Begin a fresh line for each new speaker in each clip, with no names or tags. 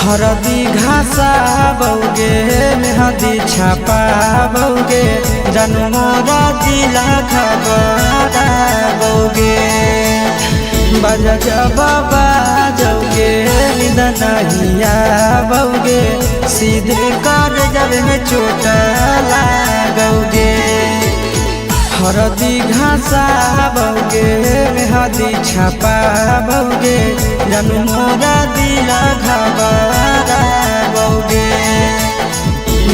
हरदी घासा बौगे मेहदी छापा बौगे जनमोरा दिला खबरा बौगे बजा जब बाजोगे नींद नहीं आवोगे सीधे कर जब में चोट लागोगे। हरदी घासा बौगे मेहदी छापा बौगे जनमोरा दिला घबरा बौगे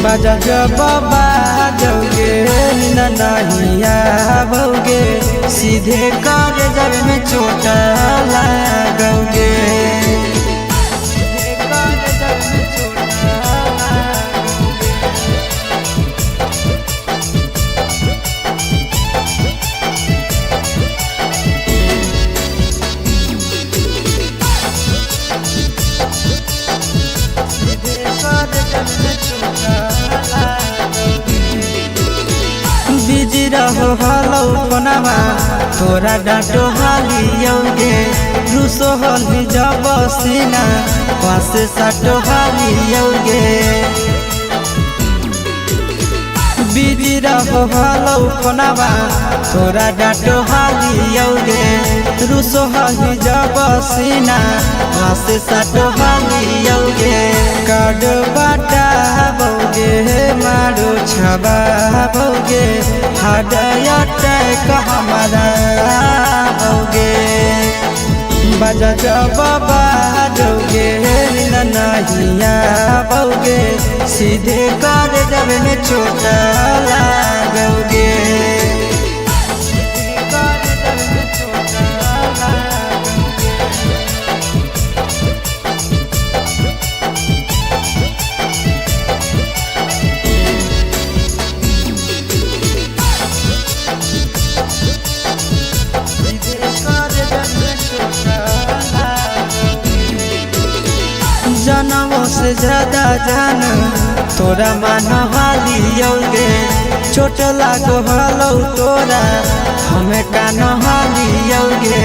बजा जब बाजोगे नींद नहीं आवोगे सीधे कर जब में चोट लागोगे। बिजी रहो हलो पनावा तोरा डांटो हालियोगे रूसो हली जब सीना पासे साटो हालियोगे। बिजी रहो हलो पनावा तोरा डांटो हालियोगे रूसो हली जब सीना पासे साटो हालियोगे। काड बाटा बौगे मारो छबा बौगे हाडया टैक हमारा बौगे बजा जब बाजोगे नींद नहीं आवोगे सीधे कर जब में चोट लागोगे। जनमों से ज्यादा जान तोरा मान हालियोगे चोट लागो हलो तोरा हमें कान हालियोगे।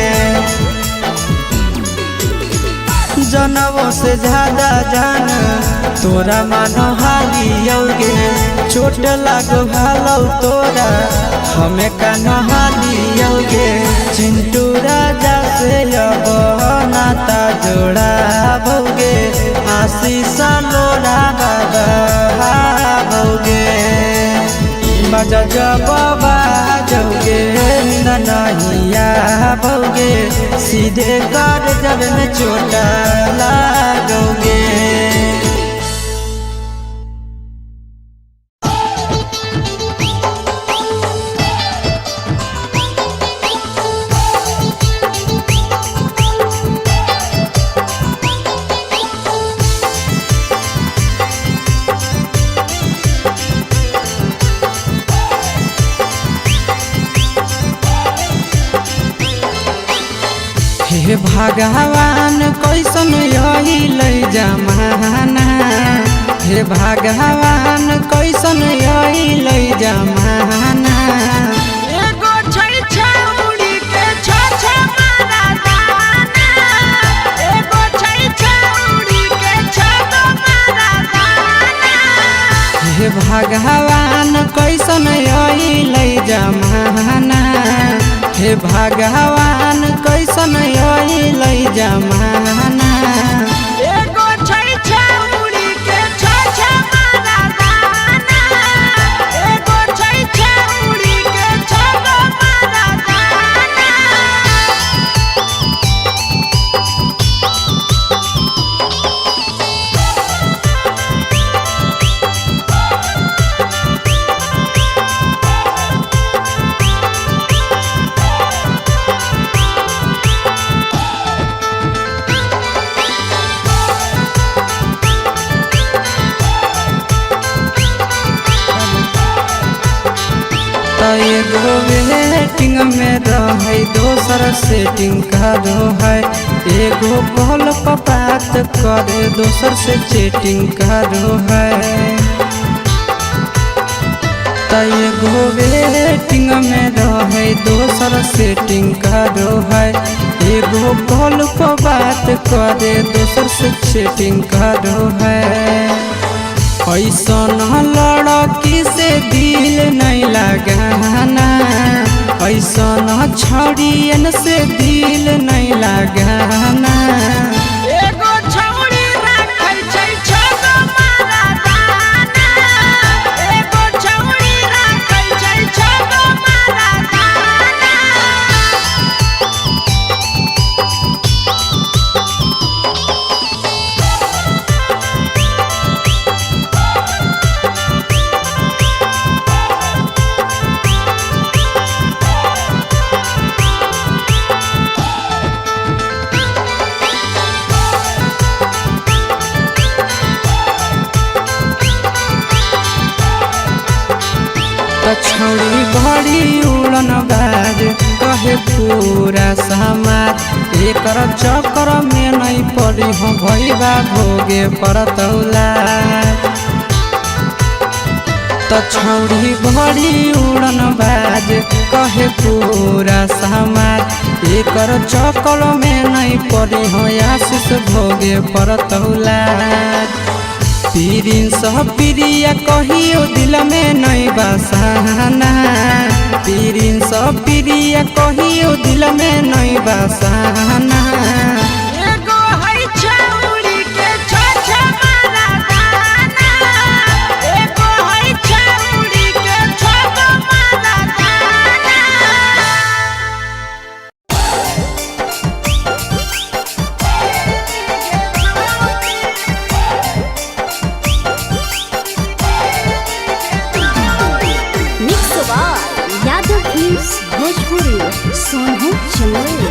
जनमों से ज्यादा जान तोरा मान हालियोगे चोट लागो हलो तोरा हमें कान हालियोगे। चिंटू राजा से अब नाता जोड़ा बौगे आशीष लोड़ा बाबा बौगे बजा जब बाजोगे नींद नहीं आवोगे सीधे कर जब में चोट लागोगे। हे भगवान कैसन यही ले जमाना हे भगवान कैसन यही ले जमाना।
एगो छै छौड़ी के छ मारा दाना एगो छै छौड़ी के छ मारा दाना।
हे भगवान कैसन यही ले जमाना हे भगवान कैसन यही ले जमाना।
एगो छै छौड़ी के छ मारा दाना एगो छै छौड़ी के छ मारा दाना।
एगो वेटिंग में रहे दोसर सेटिंग करो है एगो कॉल पर बात करे दोसर से चैटिंग करो है। एगो वेटिंग में रहे दोसर सेटिंग करो है एगो कॉल पर बात करे दोसर से चैटिंग करो है। ऐसन लड़की से दिल नहीं लगाना, ऐसन छड़ियन से दिल नहीं लगाना।
एगो छौड़ी राखै छै छगो मरदाना, एगो छौड़ी राखै छै छगो मरदाना।
छौड़ी बड़ी उड़न बाज कहे पूरा समाज, एकर चक्कर में नहीं पड़ी हो भैया भोगे परतौला। छौड़ी बड़ी उड़न बाज कहे पूरा समाज, एकर चक्कर में नहीं पड़ी हो आशीष भोगे परतौला। पीरिन सह प्रिया कहियो दिल में नहीं बसाना, पीरिन सह प्रिया कहियो दिल में नहीं बसाना।
एगो है छौड़ी के छ मरदाना, एगो है छौड़ी के छगो मरदाना।
यादव फिल्म्स भोजपुरी सोनू चंदेल।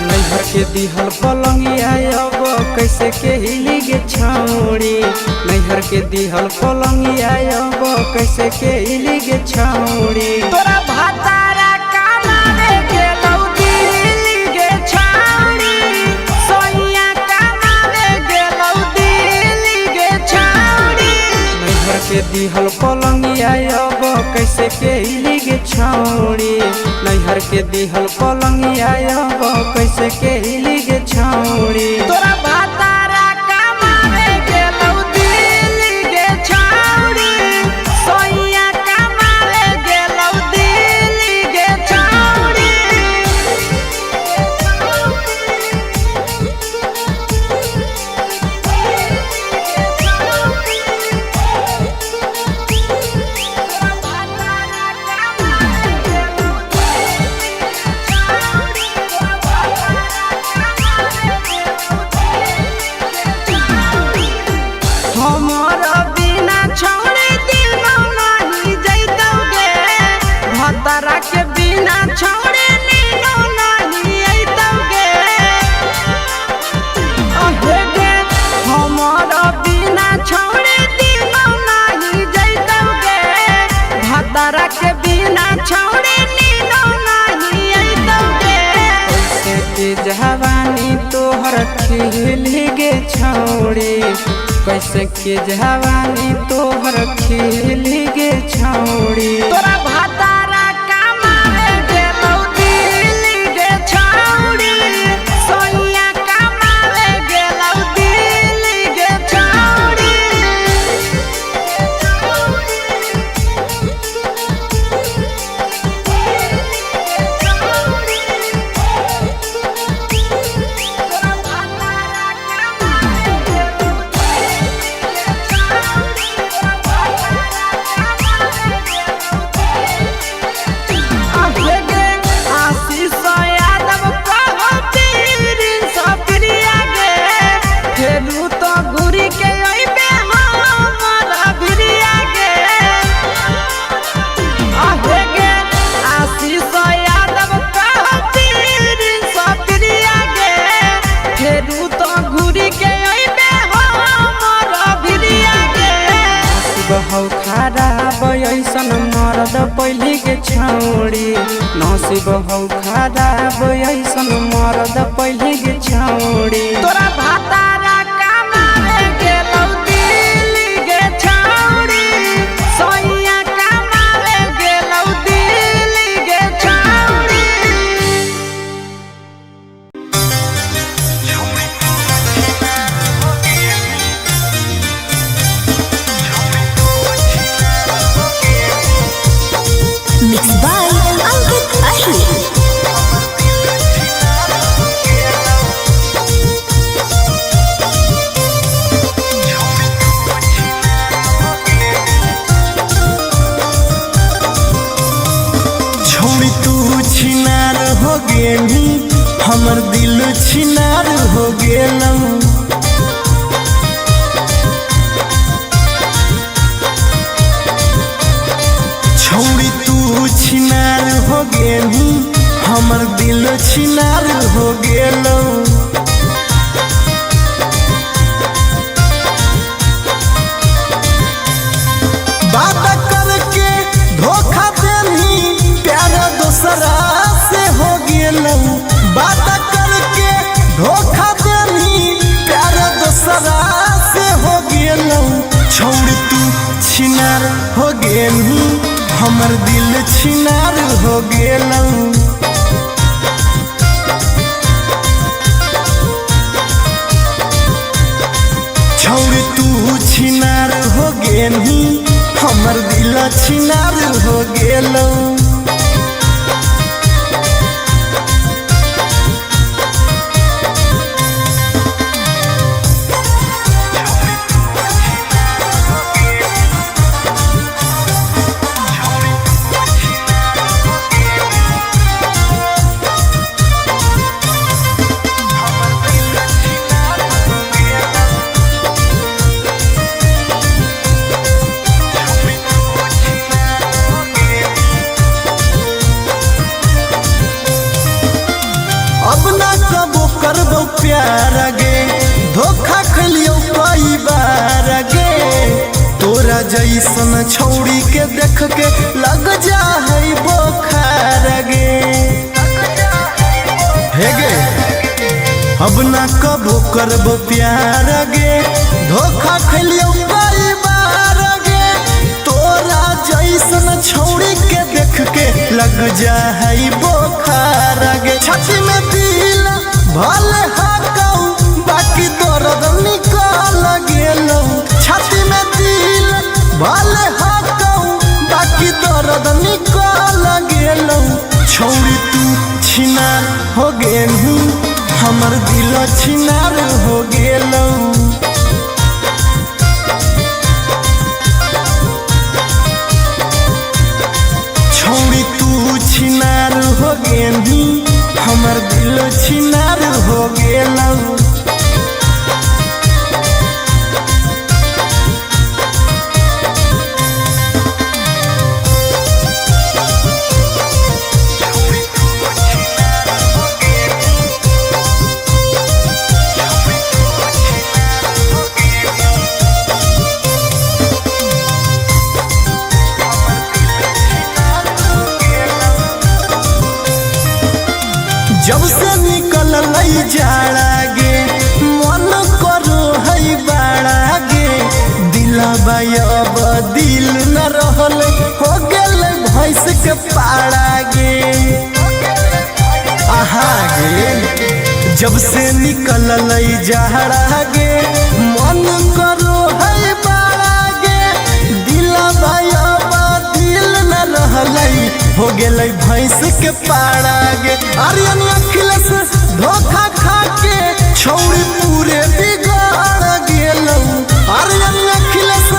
नैहर के दिहल पलंगिया अब कैसे के हिली गे छौड़ी, नैहर के दिहल पलंगिया अब कैसे के हिली गे छौड़ी।
तोरा भातारा कमावे गेलौ दिल्ली गे छौड़ी, सोइया कमावे गेलौ दिल्ली गे छौड़ी।
नैहर के दिहल पलंगिया अब कैसे के हिली गे छौड़ी, नैहर के दिहल पलंगिया अब कैसे के हिली गे छौड़ी।
तोरा भातारा कमावे गेलौ दिल्ली गे छौड़ी, सोइया कमावे गेलौ दिल्ली गे छौड़ी। हमर बिना छौड़ी दिनो नहीं जैतौगे, भतरा के बिना छौड़ी नीनो नहीं अइतौगे। अहे गे हमर बिना छौड़ी दिनो नहीं जैतौगे, भतरा के बिना छौड़ी नीनो नहीं अइतौगे।
कैसे के जवानी तोहर खिली गे छौड़ी, कैसे के जवानी तोहर खिली गे छौड़ी।
तोरा भातारा कमावे गेलौ दिल्ली गे छौड़ी, सोइया कमावे गेलौ दिल्ली गे छौड़ी।
बहौ खराब ऐसन मरद पहली के छौड़ी, नसीब हौ खराब ऐसन मरद पहली के छौड़ी।
तोरा भातारा कमावे गेलौ दिल्ली गे छौड़ी, सोइया कमावे गे
गेनी हमर दिल छिनार हो गेलौ। छौड़ी तू छिनार हो गेनी हमर दिल छिनार हो गेलौ। बात करके धोखा देनी प्यार दूसरा से हो गेलौ। बात करके धोखा देनी प्यार दूसरा से हो गेलौ। छौड़ी तू छिनार हो गेनी हमर दिल छिनार हो गेलौ। छौड़ी तू छिनार हो गेनी हमर दिल छिनार हो गेलौ। अब ना कबो करबो प्यार गे धोखा खलियो कई बार गे। तोरा जैसन छौड़ी के देख के लग जा है बोखार गे। हे गे अब ना कबो करबो प्यार गे धोखा खलियो कई बार गे। तोरा जैसन छौड़ी के देख के लग जा है बोखार गे। छाती में दिल भले हाकौ बाकी दर्द निकल गेलौ। छाती में दिल भले हाकौ बाकी दर्द निकल गेलौ। छौड़ी तू छिनार हो गेलू हमर दिल छिनार हो गेलौ। छौड़ी तू छिनार हो गेनी हमर दिल छिनार हो गेलौ। जब से निकल लई जाड़ा गे मन करो है बाड़ा गे। दिलबा अब दिल न रहल हो गेल भैंस के पाड़ा गे। आहा गे जब से निकल लई जाड़ा गे मन करो है बाड़ा गे। दिलबा अब दिल न रहल हो गेलै भैंस के पाड़ा गे। आर्यन अखिलेश धोखा खा के छौड़ी पूरे बिगाड़ गेलौ। आर्यन अखिलेश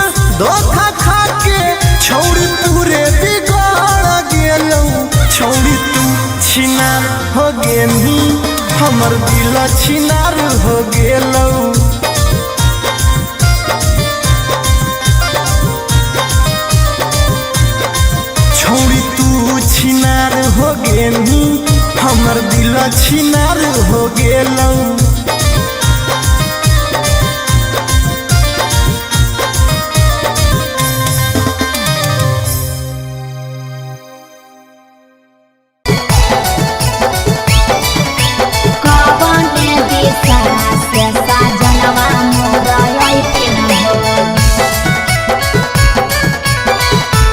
धोखा खा के छौड़ी पूरे बिगाड़ गेलौ। छौड़ी तू छिनार हो गेनी हमर दिल छिनार हो गेलौ। छौड़ी तू छिनार हो गेनी हमर दिल छिनार हो गेलौ।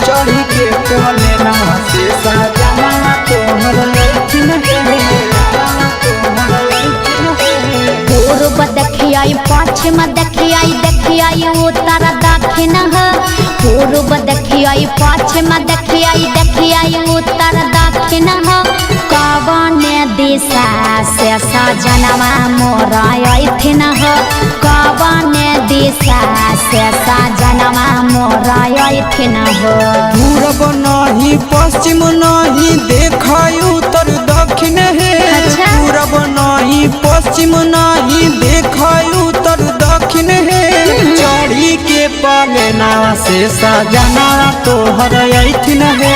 चढ़ी के कोने ना से सजना तोहर लैठिन
पूर्व देखियाई पश्चिम देखियाई उत्तर दक्षिण पूर्व देखियाई पश्चिम देखियाई उत्तर दक्षिण कवने दिशा से सजनवा मोरा अइथिन कवने दिशा से सजनवा मोरा अइथिन
पूरब नहीं पश्चिम नहीं देखाई उत्तर दक्षिण है पश्चिम नहीं देख उत्तर दक्षिण है। चढ़ी के पलेना से सजना तोहर ऐठिन है।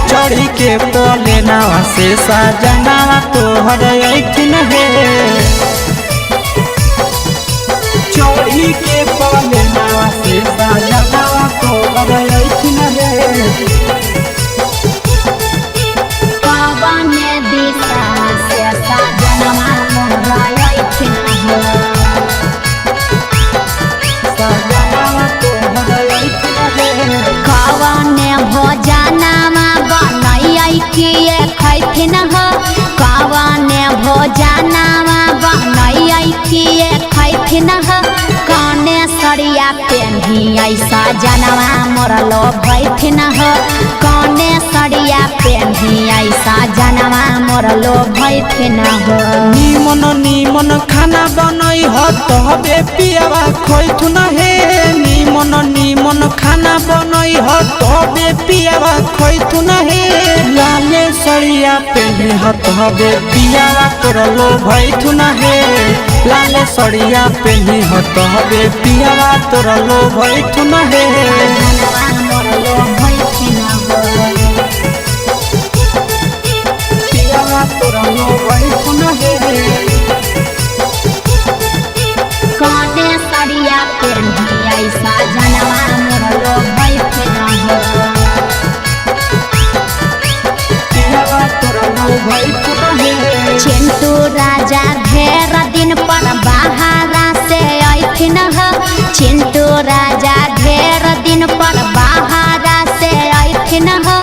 चढ़ी के पलेना से सजना तोहर ऐठिन है।
चोरी के पलेना से सजना तोहर ऐठिन है।
कवन दिशा से सजनवा मोरा ऐठिन है।
सजना तोहर ऐठिन है।
कवन भोजनमा बनैयै किए खैथिन ह। कवन भोजनमा बनैयै किए खैथिन ह। कने सरिया पेन्हियै सजनवा मोरा लो भैथिन ह। कने सरिया पेन्हियै सजनवा मोरा लो भैथिन ह।
निमन निमन खाना बनई ह तबे पियावा खैथुन हे। निमन निमन खाना बनई ह तबे पियावा खैथुन हे। लाले सड़िया पेन्ही ह तबे पियावा तोरा लो भैथुन हे। लाले सड़िया पेन्ही ह तबे पियावा तोरा लो भैथुन हे।
सजनवा मोरा लो भैथिन ह।
पियावा तोरा लो भैथुन हे।
कने सरिया पेन्हियै सजनवा मोरा लो भैथिन ह।
पियावा तोरा लो भैथुन हे।
चिंटू राजा ढेर दिन पर बाहरा से ऐठिन ह। चिंटू राजा ढेर दिन पर बाहरा से ऐठिन ह।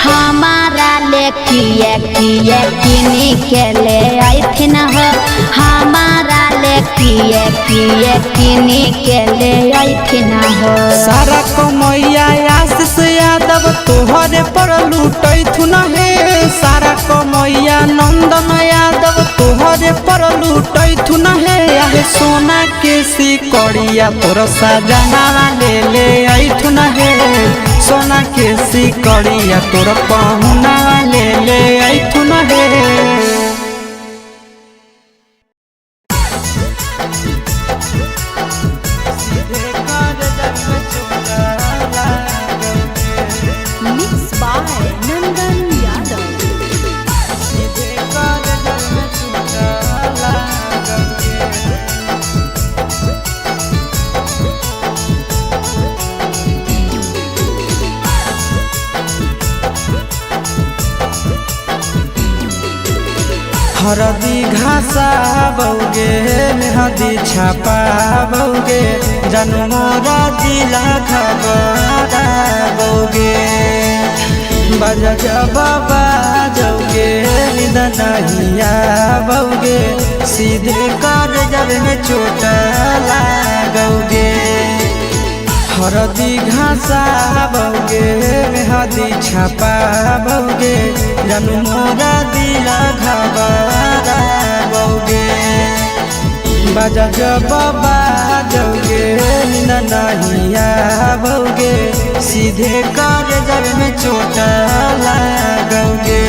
हमारा ले किए किए किनी के ले ऐठिन ह। हमारा ले किए किए किनी के ले ऐठिन ह।
सारा कमैया आशीष यादव तोहरे पर लूटैथुन हे। सारा कमैया नंदन यादव तोहरे पर लूटैथुन हे। आहे सोना के सिकड़िया तोर सजना ले ले ऐथुन हे। सोना के सिकड़िया तोर पहुना ले ले ऐथुन हे।
Mixed by Nandan Yadav.
हरदी घासा बौगे मेहदी छापा बौगे जनमोरा जिला खबरा बौगे बजा बाबा जौगे निदनहिया बौगे सीधे कर जब में चोट लागोगे। हरदी घासा बौगे मेहदी छापा बौगे जनमोरा दिला घबरा बौगे बजा बाबा जौगे नहिया बौगे सीधे कर जब में चोट लागोगे।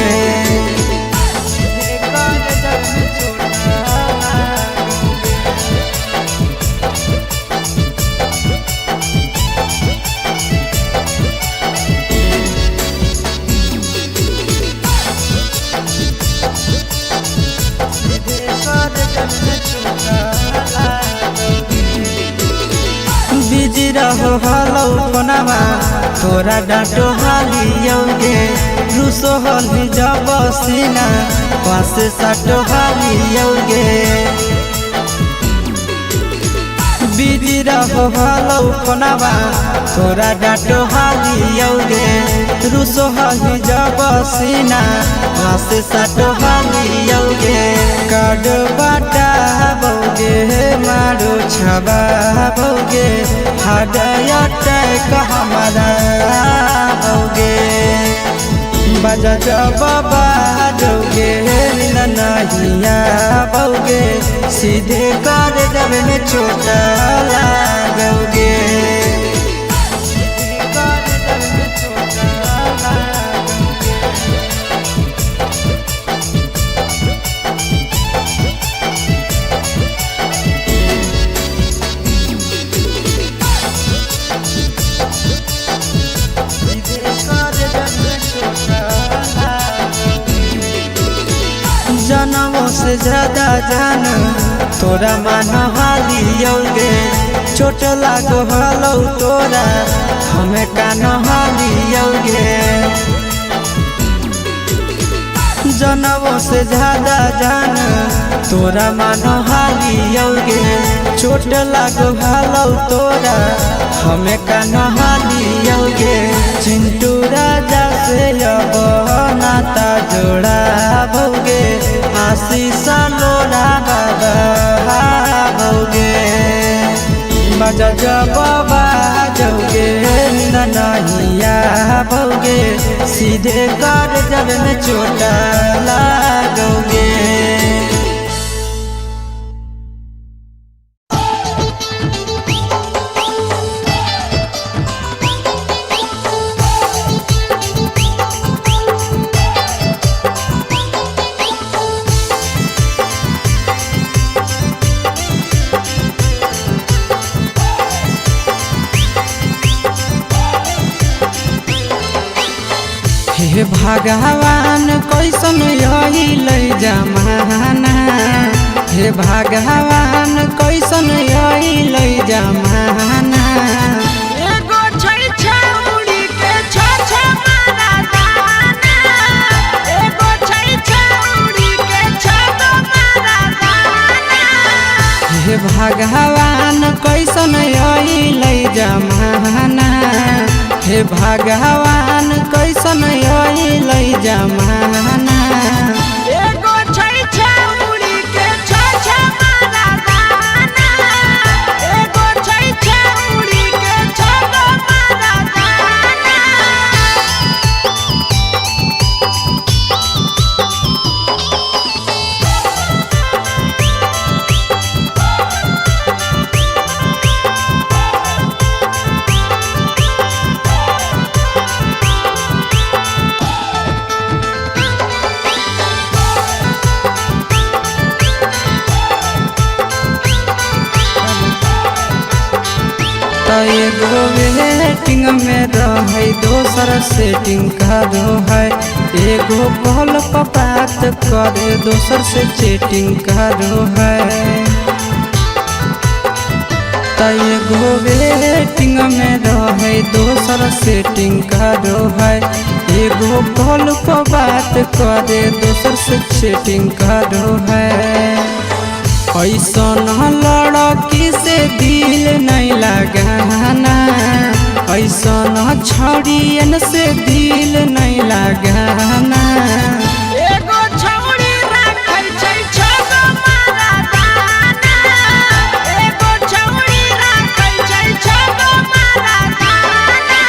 बिजी रहो हलो कोनामा तोरा डांटो हालियोगे। रूसो हली जब सीना पास साटो हालियोगे। बिजी रहो हलो कोनामा तोरा डांटो हालियोगे। रूसो हली जब सीना पास साटो हालियोगे। काड बाटा बौगे मारो छबा बौगे हाडया टैक हमारा बौगे बजा बाबा जौगे नहिया बौगे सीधे कर जब में चोट लागोगे। से ज्यादा जान तोरा मान हालियोगे चोट लागो हलो तोरा हमें कान हालियोगे जनवों से ज्यादा जान तोरा मान हालियोगे चोट लागो हलो तोरा हमें कान हालियोगे चिंटू राजा से अब नाता जोड़ा भोगे आशीष लोरा बाबा भोगे बजा जब बाजोगे ननहिया भोगे सीधे कर जब में चोट लागोगे। हे भगवान कैसन यही लै जमाना हे भगवान कैसन यही लै जमाना
एगो छै छौड़ी के छ मारा दाना एगो छै छौड़ी के छ मारा दाना
हे भगवान कैसन यही लै जमाना हे भगवान कैसन यही लै जमाना
एगो छै छौड़ी के छ मारा दाना एगो छै छौड़ी के छ मारा दाना
एगो वेटिंग में रहे दोसर सेटिंग करो है एगो कॉल पर बात करे दोसर से चैटिंग करो है एगो वेटिंग में रहे दोसर सेटिंग करो है एगो कॉल पर बात करे दोसर से चैटिंग करो है ऐसन लड़की से दिल नहीं लगाना ऐसन छड़ियन से दिल नहीं लगाना
एगो छौड़ी राखै छै छ मारा दाना एगो छौड़ी राखै छै छ मारा दाना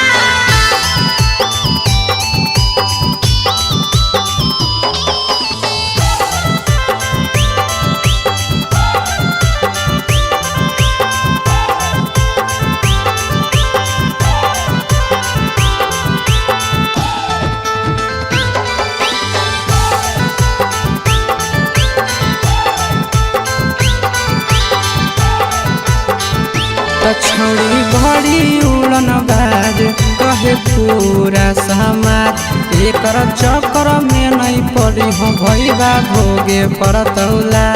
छौड़ी बड़ी उड़न बाज कहे पूरा समाज एकर चक्कर में नहीं पड़ी हो भैया भोगे परतौला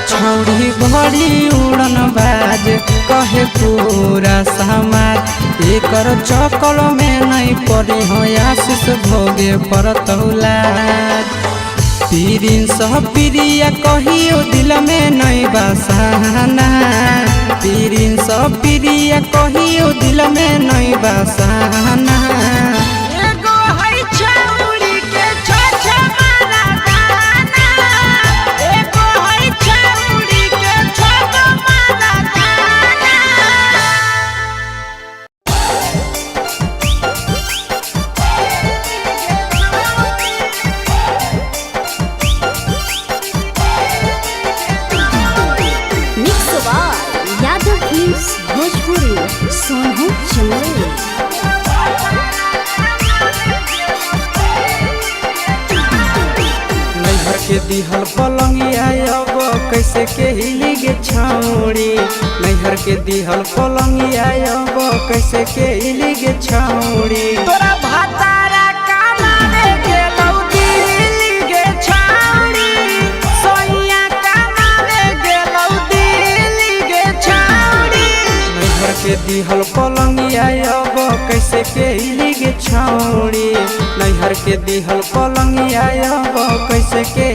छौड़ी बड़ी उड़न बाज कहे पूरा समाज एकर चक्कर में नहीं पड़ी हो आशीष भोगे परतौला पीरिन सह प्रिया कहियो दिल में नहीं बसाना पीरिन सह प्रिया कहियो दिल में नहीं बसाना
एगो है छौड़ी के छ मारा दाना एगो है छौड़ी के छ मारा दाना
यादव फिल्म्स भोजपुरी सोनू चंदेल
नैहर के दिहल पलंगिया अब कैसे के हिली गे छौड़ी नैहर के दिहल पलंगिया अब कैसे के हिली गे छौड़ी
तोरा भातारा कामारे गेलौ दिल्ली
दिहल पलंगिया अब कैसे के गे छौड़ी नैहर के दिहल पलंगिया अब कैसे के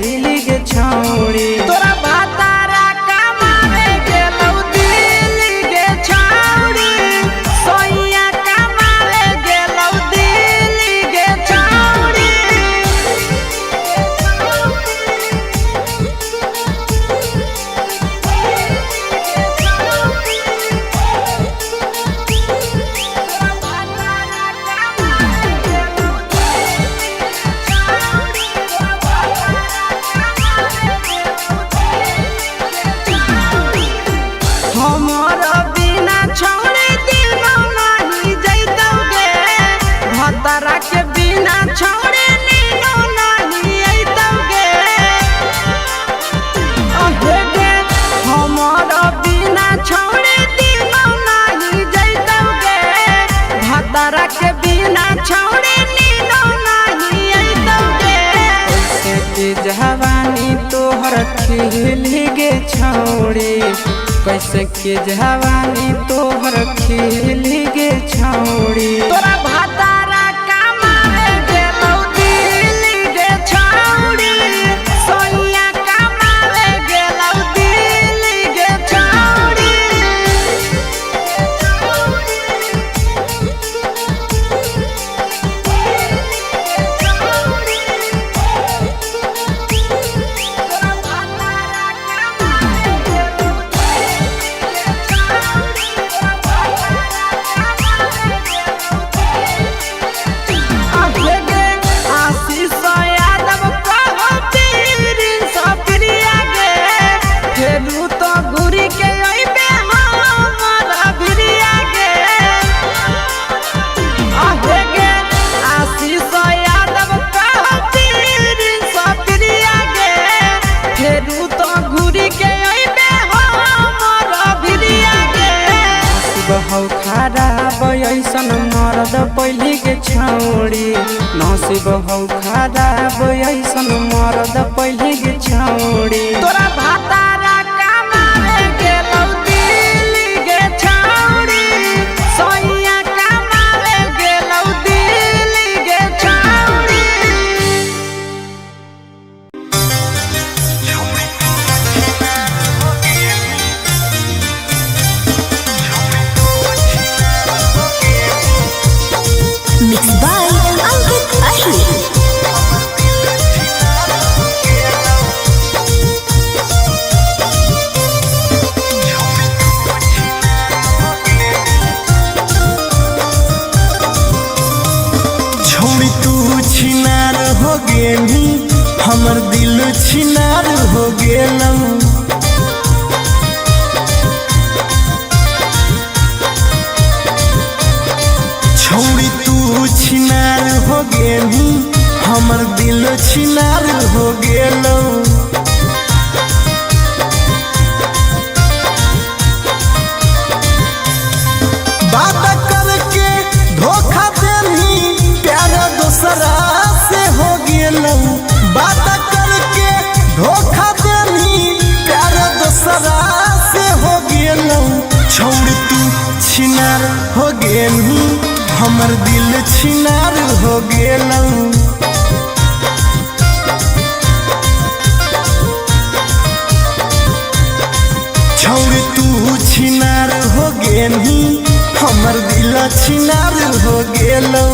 गे छौड़ी
तोरा भातारा कमावे गेलौ दिल्ली गे छौड़ी सोइया कमावे गेलौ दिल्ली गे छौड़ी हमर बिना छौड़ी दिनो नहीं जैतौगे भतरा के बिना छौड़ी नीनो नहीं अइतौगे अहे गे हमर बिना छौड़ी दिनो नहीं जैतौगे भतरा के बिना छौड़ी नीनो नहीं अइतौगे
कैसे के जवानी तोहर खिल गे छौड़ी कैसे के जवानी तोहर खिल गे छौड़ी
तोरा भातारा कमावे गेलौ दिल्ली गे छौड़ी सोइया कमावे गेलौ दिल्ली गे छौड़ी आशीष यादव कहो पीरिन सप्रिया गे फेरू तो घुरी के अइबे हमरा भिरिया गे अहे गे आशीष यादव कहो पीरिन सप्रिया गे फेरू तो घुरी के अइबे हमरा भिरिया गे
बहु खराब ऐसन मरद पहली के छौड़ी नसीब हौ खराब ऐसन मरद पहली के छौड़ी
तोरा भातारा कमावे गेलौ दिल्ली गे छौड़ी सोइया कमावे गेलौ दिल्ली गे छौड़ी
Mixed by Ankit Ahir.
छोड़ी तू छिनार हो गेली हमर दिल छिनार हो गेलौ छोड़ी तू छिनार हो गेली हमर दिल छिनार हो गेलौ बात करके धोखा देनी प्यार दूसरा से हो गेलौ बात करके धोखा देनी प्यार दूसरा से हो गेलौ छोड़ तू छिनार हो गेलू हमर दिल छिनार हो गेलौ छोड़ तू छिनार हो गेलू हमर दिल छिनार हो गेलौ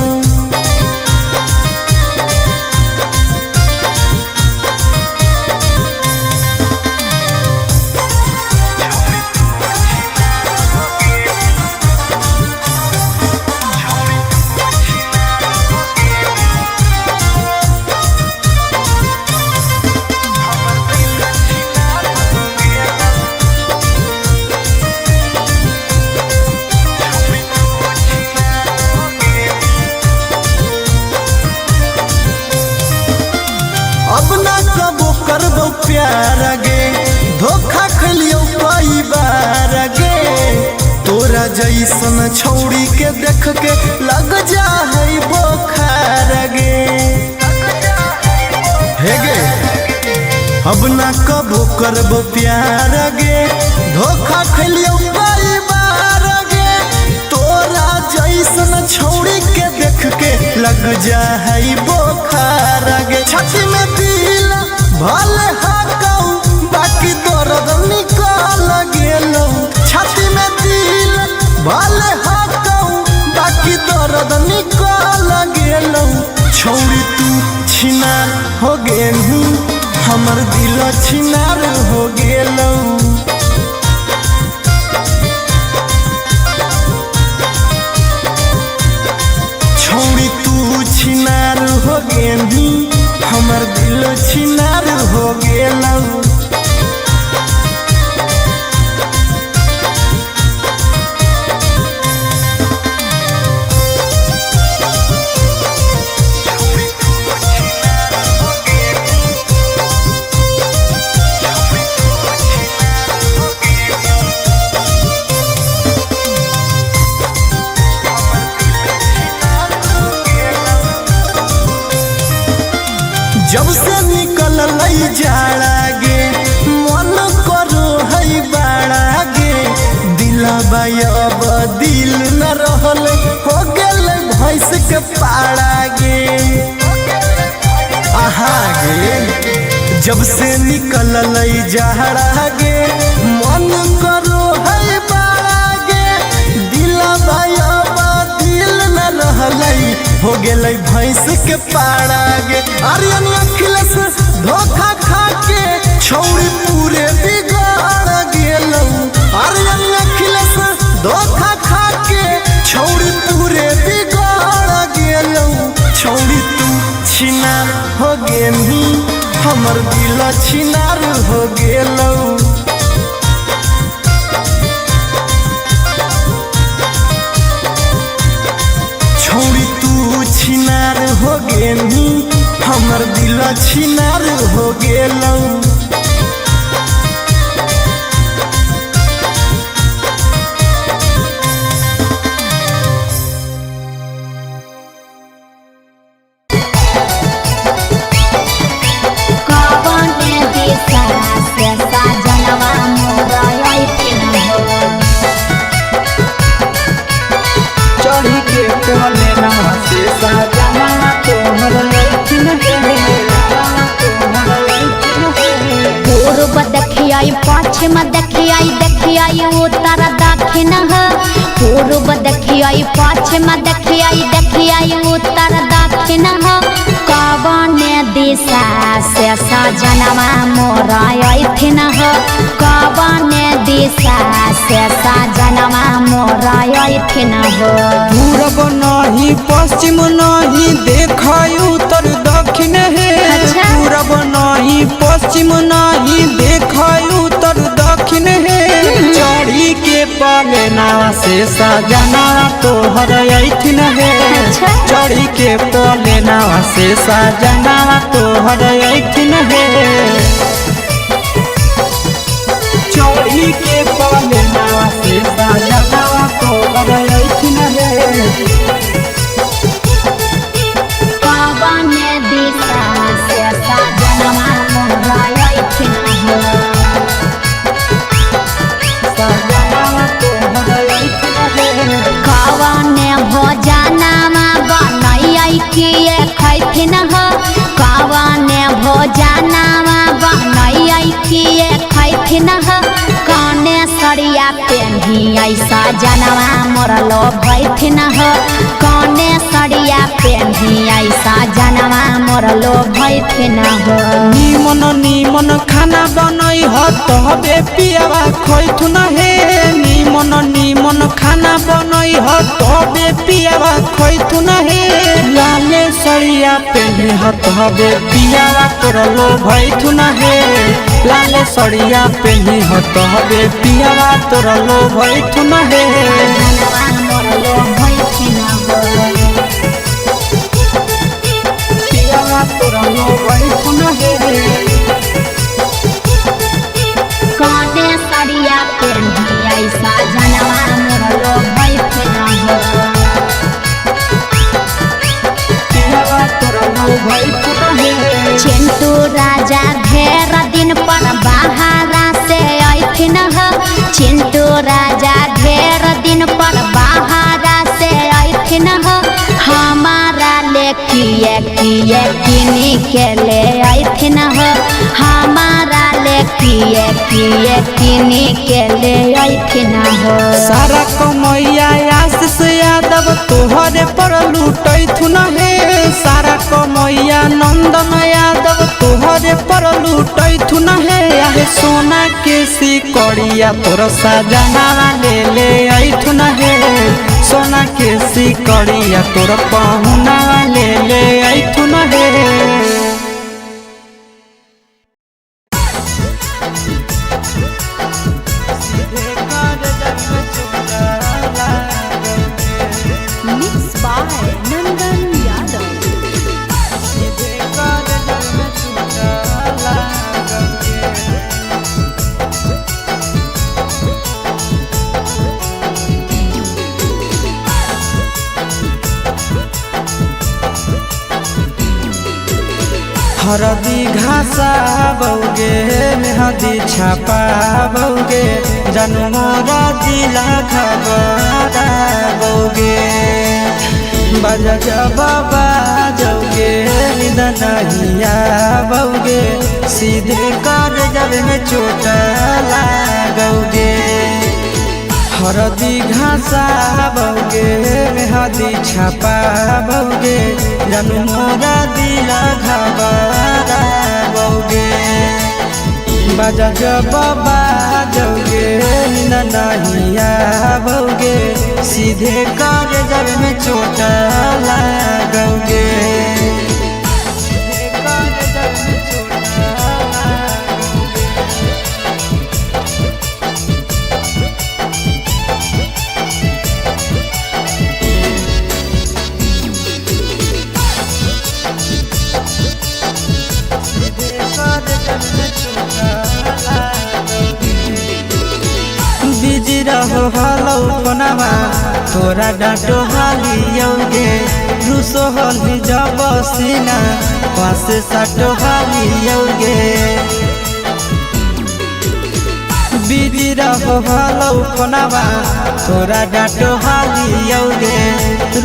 अब ना कबो करबो प्यार गे धोखा खलियो कई बार गे तोरा जैसन छौड़ी के देख के लग जा है बोखार गे हे गे अब ना कबो करबो प्यार गे धोखा खलियो कई बार गे लग जाई बोखार गे छाती में दिल भले हाकऊ बाकी दर्द निकल गेलौ छाती में दिल भले हाकऊ बाकी दर्द निकल गेलौ छौरी तू छिनार हो गेलू हमर दिल छिनार हो गेलौ छौरी तू छिनार हो गेलू हमर दिल छिनार हो गेलौ जब से निकल जाड़ा गे मन करो है बाड़ा गे दिलबा अब दिल न रहल हो गेल भैंस के पाड़ा गे आहा गे जब से निकल जाड़ा गे मन करो है बाड़ा गे दिलबा अब दिल न रहल हो गेल भैंस के पाड़ा गे आर्यन अखिलेश धोखा खा के छौरी पूरे बिगाड़ गेलौ आर्यन अखिलेश धोखा खा के छौरी पूरे बिगाड़ गेलौ छौरी तू छिनार हो गेली हमर दिल छिनार हो गेलौ छौरी तू छिनार हो गेली हमर दिल छिनार हो गेलौ
चढ़ी के कोले नवा से सजना तोहर लइकिन
पूर्व देखियाई पश्चिम देखियाई देखियाई उत्तर दक्षिण पूर्व देखियाई पश्चिम देखियाई देखियाई उत्तर दक्षिण कवन दिशा से सजनवा मोर अइथिन कवन दिशा से सजनवा मोर अइथिन
पूरब नहीं पश्चिम नहीं देखाई उत्तर दक्षिण है पूरब नहीं पश्चिम नहीं देखाई उत्तर दक्षिण है चढ़ी के पलेना से सजना तोहर अइथिन है चढ़ी के पलेना से सजना तोहर अइथिन है चढ़ी के पलेना से सजना तोहर अइथिन है
कवन दिशा से सजनवा मोर अइथिन कवन भोजनमा बनैयै किए खैथिन कवन भोजनमा बनैयै किए खैथिन कने सरिया पेन्हियै सजनवा मोर लोभैथिन कने सरिया पेन्हियै सजनवा मोर लोभैथिन
निमन निमन खाना बनई ह तबे पियावा खैथुन हे निमन निमन खाना बनई ह तबे पियावा खैथुन हे लाले सड़िया पेन्हे ह तबे पियावा तोर लोभैथुन हे लाले सड़िया पेन्हे ह तबे पियावा तोर लोभैथुन हे
मोर लोभैथिन
पियावा तोर लोभैथुन हे
कने सरिया पेन्हियै सजनवा मोर लोभैथिन
पियावा तोर लोभैथुन हे
चिंटू राजा ढेर दिन पर बाहरा से अइथिन चिंटू राजा ढेर दिन पर बाहरा से अइथिन हमारा ले किए किनी के ले आइथिन हो हमारा ले किए किनी के ले आइथिन हो।
सारा कमैया आशीष यादव तोहरे पर लूटैथुन हे सारा कमैया नंदन यादव तोहरे पर लूटैथुन हे आहे सोना के सिकड़िया तोर सजना ले आइथुन हे सोना के सिकड़िया तोर पहुना ले आइथुन हे।
Mixed by Nandan Yadav.
हरदी घासा बौगे मेहदी छापा बौगे जनमोरा जिला खबरा बौगे बजा बाबा जौगे निदनहिया बौगे सीधे कर जब में चोट लागोगे। हरदी घासा बौगे मेहदी छापा बौगे जनमोरा दिला घबरा बौगे बजा बाबा जौगे नहिया बौगे सीधे कर जब में चोट लागोगे। बिजी रहो हलो फोनमा तोरा डाटो हालियोगे रूसो हली जब सीना पासे साटो हालियोगे। बिजी रहो हलो फोनमा तोरा डाटो हालियोगे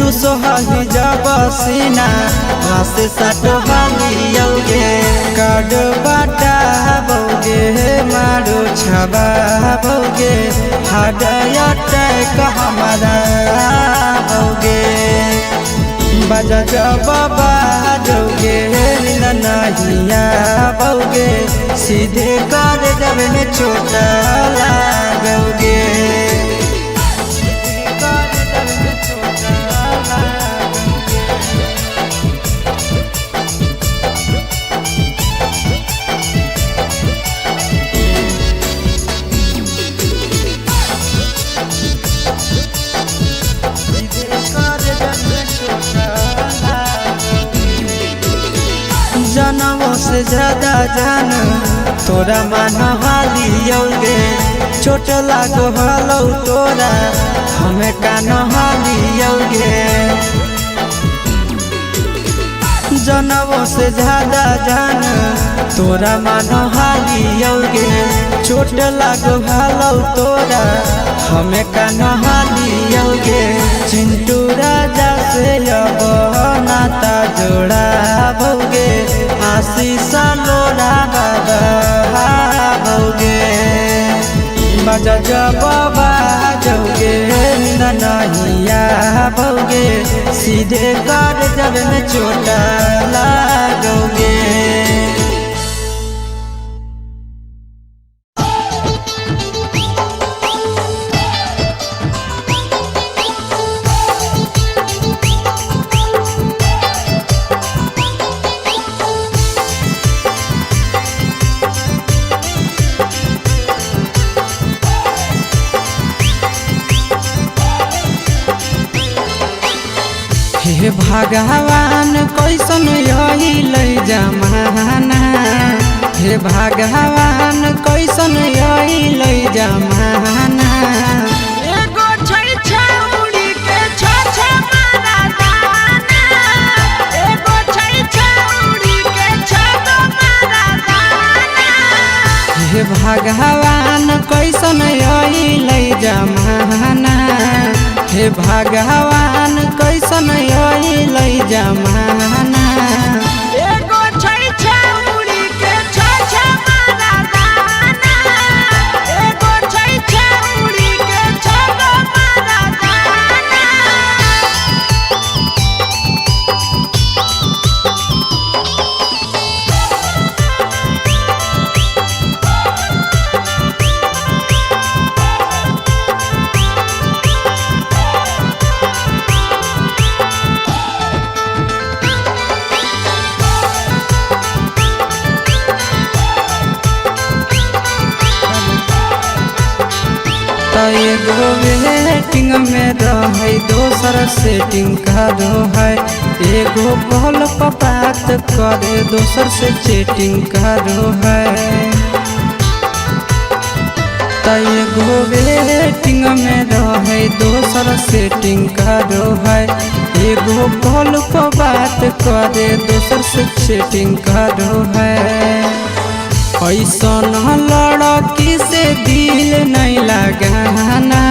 रूसो हली जब सीना पासे साटो हालियोगे। काड बाटा बौगे मारो छबा बौगे हाडया टैक हमारा बौगे बजा बाबा जौगे नहिया बौगे सीधे कर जब में चोट लागोगे। जनमों से ज्यादा जान तोरा मान हालियोगे चोट लागो हलो तोरा हमें कान हालियोगे। जनमों से ज्यादा जान तोरा मान हालियोगे चोट लागो हलो तोरा हमें कान हालियोगे। चिंटू राजा से अब नाता जोड़ा बौगे आशीष लोड़ा बाबा बौगे बजा बाबा जौगे नहिया बौगे सीधे कर जब में चोट लागोगे। हे भगवान कैसन यही लई जमाना हे भगवान कैसन यही लई जमाना।
एगो छै छौड़ी के छ मारा दाना एगो छै छौड़ी के छ मारा दाना।
हे भगवान कैसन यही लई जमाना हे भगवान कैसन यही लई जमाना। त एगो वेटिंग में रहे दोसर सेटिंग का दो है एगो कॉल पर बात करे दोसर से चैटिंग का दो है त एगो वेटिंग में रहे दोसर सेटिंग का दो है एगो कॉल पर बात करे दोसर से चैटिंग का दो है ऐसन लड़की से दिल नहीं लगाना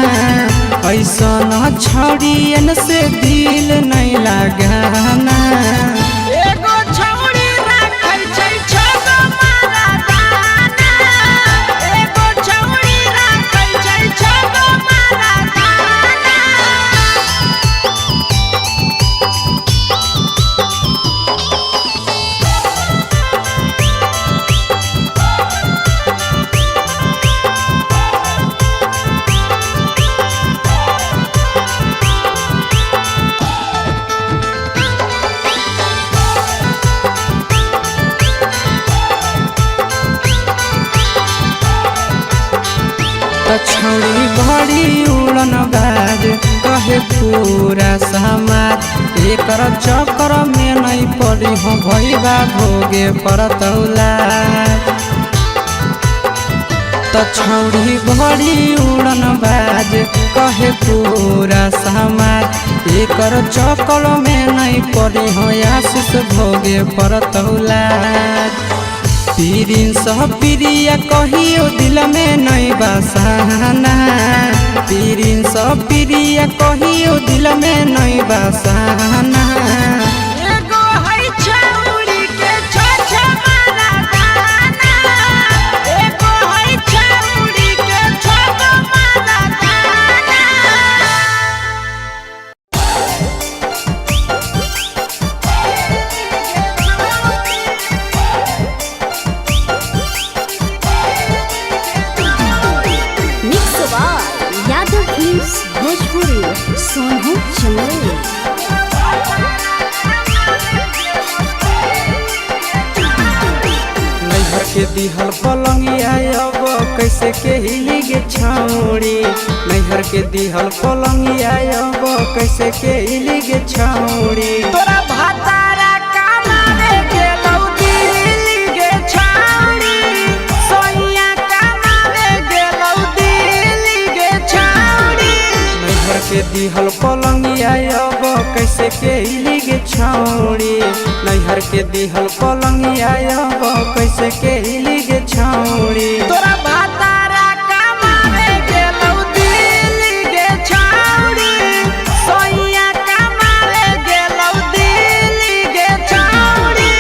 ऐसन छड़ियन से दिल नहीं लगाना
एगो छौड़ी राखै छै छगो मारा दाना एगो छौड़ी राखै छै छगो मारा दाना
छौड़ी बड़ी उड़न बाज कहे पूरा समाज एकर चक्कर में नहीं पड़ी हो भैया भोगे पड़तौला त छौड़ी बड़ी उड़न बाज कहे पूरा समाज एकर चक्कर में नहीं पड़ी हो आशीष भोगे पड़तौला पीरिन सह प्रिया कहियो दिल में नहीं बसाना पीरिन सह प्रिया कहियो दिल में नहीं बसाना
एगो है छौड़ी के छ मारा दाना एगो है छौड़ी के छगो मारा दाना
mix by Yadav films Bhojpuri Sonu Chandel.
नैहर के दिहल पलंगिया अब कैसे के हिली गे छौड़ी नैहर के दिहल पलंगिया अब कैसे के हिली गे छौड़ी
तोरा भातारा कमावे गेलौ दिल्ली गे छौड़ी सोइया कमावे गेलौ दिल्ली गे छौड़ी
नैहर के दिहल पलंगिया अब कैसे के हिली गे छौड़ी नैहर के दिहल पलंगिया अब कैसे के हिली गे छौड़ी
तोरा भातारा कमावे गेलौ दिल्ली गे छौड़ी सोइया कमावे गेलौ दिल्ली गे छौड़ी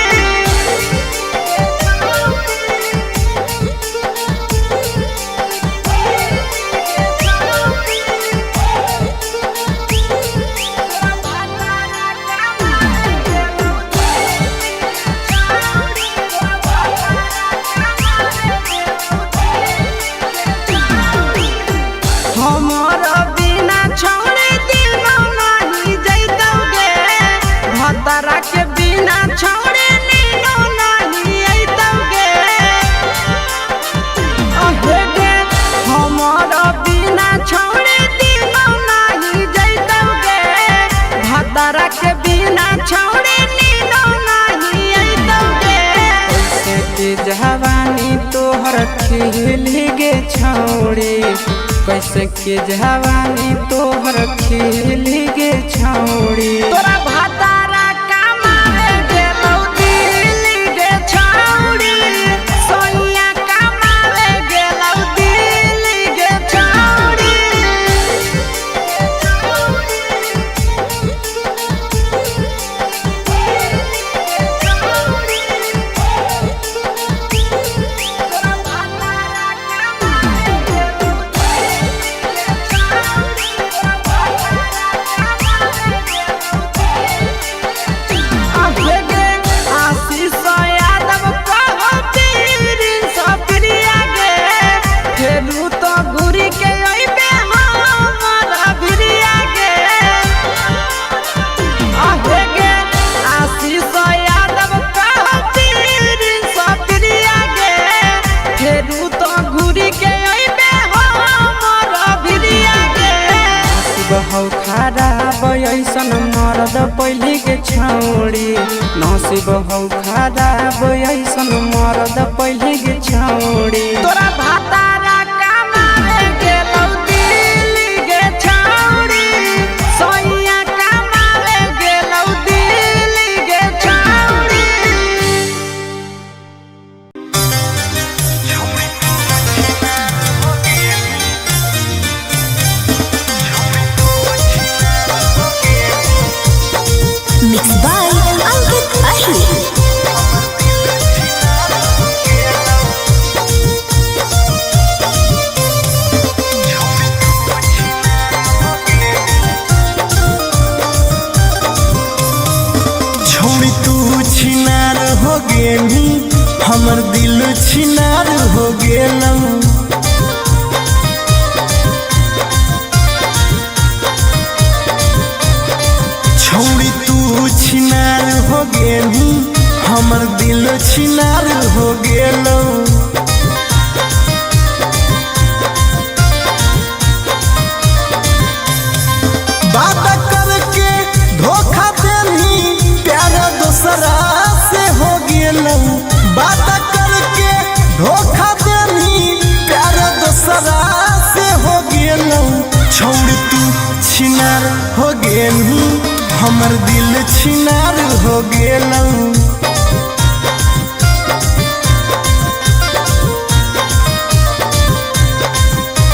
हमर बिना छौड़ी दिनो नहीं जैतौगे भतरा के बिना छौड़ी नीनो नहीं अइतौगे अहे गे हमर बिना छौड़ी दिनो नहीं जैतौगे भतरा के बिना छौड़ी नीनो नहीं अइतौगे
कैसे के जवानी तोहर खिली गे छौड़ी कैसे के जवानी तोहर खिली गे छौड़ी
तोरा भातारा कमावे गेलौ दिल्ली गे छौड़ी सोइया कमावे गेलौ दिल्ली गे छौड़ी
पहले के छौड़ी नसीब हौ खराब ऐसन मरद पहले के छौड़ी
तोरा भातारा कमाए गेलौ दिल्ली गे छौड़ी सोइया कमाए गेलौ दिल्ली गे छौड़ी
Mixed by Ankit Ahir.
छोड़ी तू छिनार हो गेली हमर दिल छिनार हो गेलौ छोड़ी तू छिनार हो गेली हमर दिल छिनार हो गेलौ बात करके धोखा देनी प्यार दूसरा से हो गेलौ बात करके धोखा देनी प्यार दूसरा से हो गेलौ छोड़ तू छिनार हो गेली हमर दिल छिनार हो गेलौ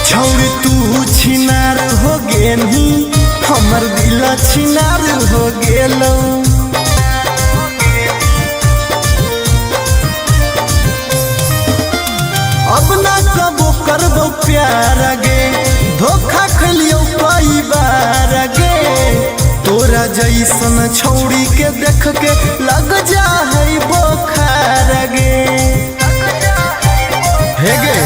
छोड़ तू छिनार हो गेली हमर दिल छिनार हो गेलौ अब ना कबो करबो प्यार गे धोखा खलियो कई बार गे तोरा जैसन छौड़ी के देख के लग जा है बोखार गे हे गे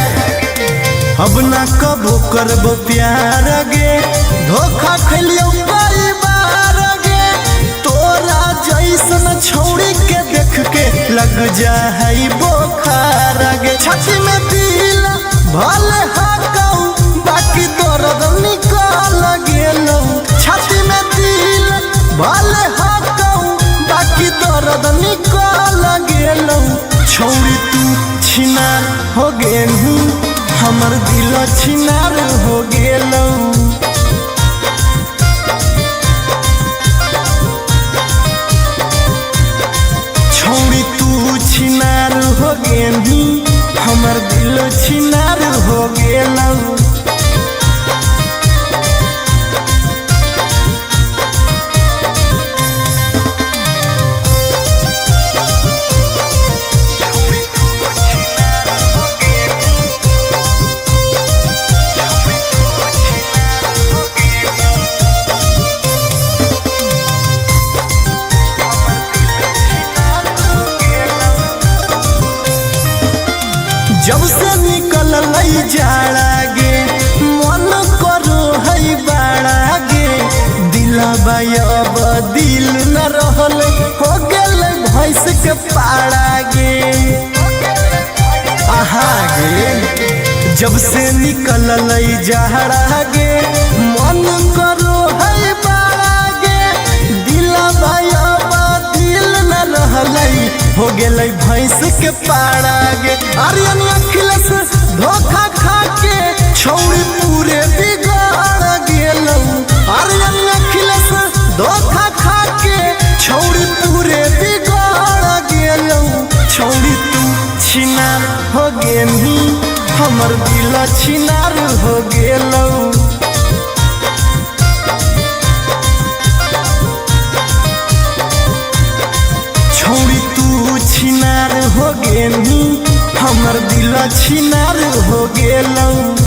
अब ना कबो करबो प्यार गे धोखा खलियो कई बार गे तोरा जैसन छौड़ी के देख के लग जा है बोखार गे छाती में दिल भले हाकौ बाकी दर्द निकल गेलौ छाती में दिल भले हाकौ बाकी दर्द निकल गेलौ छौड़ी तू छिनार हो गेलू हमर दिल छिनार हो गेलौ छोड़ी तू छिनार हो गेली हमर दिल छिनार हो गेलौ जब से निकल जाड़ा गे मन करो है बाड़ा गे दिलबा अब दिल न रहल हो गेल भैंस के पाड़ा गे आहा गे जब से निकल जाड़ा गे मन करो है बाड़ा गे दिलबा अब दिल न रहल हो गेल भैंस के पाड़ा गे आर्यन अखिलेश धोखा खा के छौड़ी पूरे बिगाड़ गेलौ आर्यन अखिलेश धोखा खा के छौड़ी पूरे बिगाड़ गेलौ छौड़ी तू छिनार हो गेली हमर दिल छिनार हो गेलौ छौड़ी तू छिनार हो गेली हमर दिल छिनार हो गेलौ।